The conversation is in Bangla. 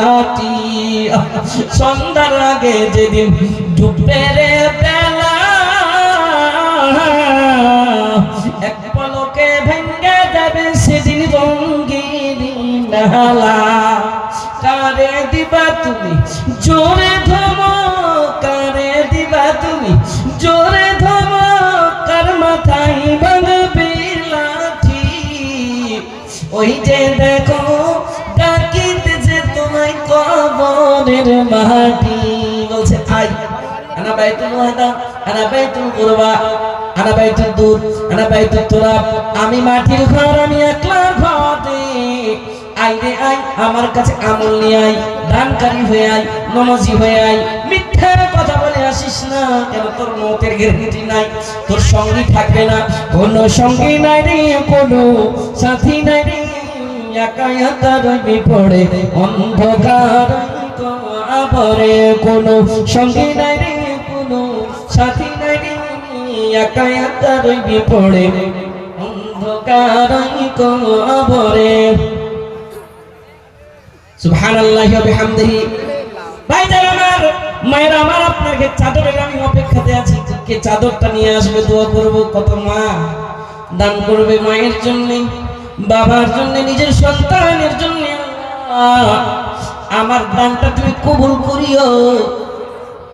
মাটি। সন্ধ্যার আগে যেদিন ডুববে রে বেলা, এক পলকে ভেঙে যাবে সেদিন রঙিন মেলা। কারে দিবা তুমি জোরে ধমক, কারে দিবা তুমি জোরে ধমক, কার মাথায় ভাঙবে লাঠি। ওই যে দেখো ডাকিতেছে তোমায় কবরের মাটি। বলছে আই আনা বাইতুল ওয়াদা, আনা বাইতুল কুরবা, আনা বাইতুল দূর, আনা বাইতুল তুরাব। আমি মাটির ঘর, আমি একলা ঘরে। আই রে আই, আমার কাছে আমল নিয়ে আই, দানকারী হয়ে আই, নমাজি হয়ে আই। মিথ্যা কথা বলে আসিস না, কেন তোর মতের গ্যারান্টি নাই, তোর সঙ্গী থাকবে না। কোনো সঙ্গী নাই রে, কোনো সাথী নাই রে, একা একা রবি পড়ে অন্ধকার কবরে। কোনো সঙ্গী নাই রে, কোনো সাথী নাই রে, একা একা রবি পড়ে অন্ধকার কবরে। সুবহানাল্লাহি ওয়া বিহামদিহি। ভাইজান আমার, মায়েরা আমার, আপনাকে চাদরের আমি অপেক্ষাতে আছি, কে চাদরটা নিয়ে আসবে, দোয়া করব। কত মা দান করবে মায়ের জন্য, বাবার জন্য, নিজের সন্তানের জন্য। আমার দানটা তুমি কবুল করিও।